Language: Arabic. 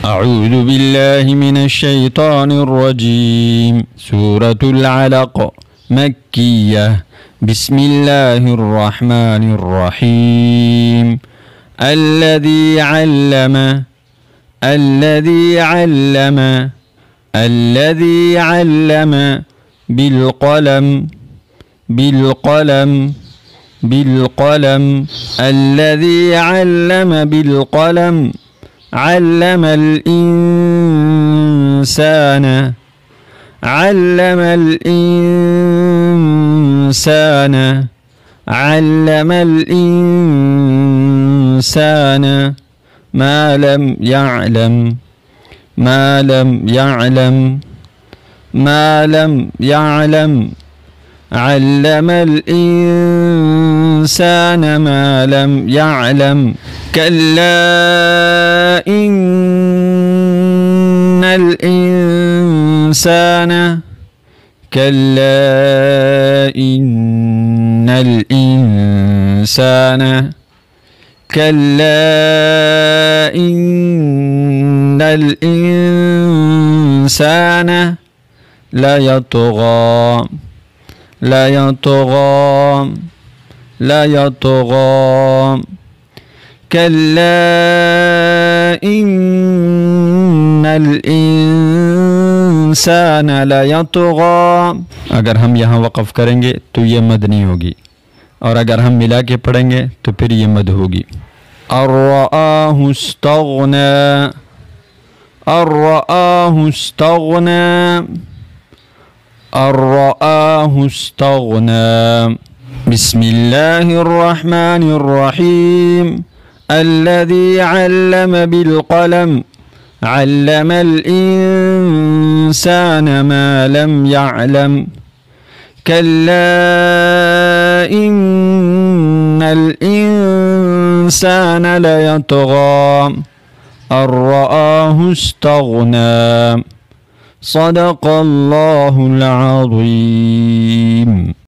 أعوذ بالله من الشيطان الرجيم. سورة العلق مكية. بسم الله الرحمن الرحيم. الذي علم بالقلم الذي علم بالقلم علم الإنسان ما لم يعلم ما لم يعلم علم الإنسان ما لم يعلم. كلا إن الإنسان ليطغى. كلا إن الإنسان ليطغى. अगर हम यहाँ वक़फ़ करेंगे तो ये मद नहीं होगी, और अगर हम मिला के पढ़ेंगे तो फिर ये मद होगी। अर्रआहु इस्तग़ना। बिस्मिल्लाहिर रहमानिर रहीम। الذي علم بالقلم علم الإنسان ما لم يعلم. كلا إن الإنسان ليطغى أن رآه استغنى. صدق الله العظيم.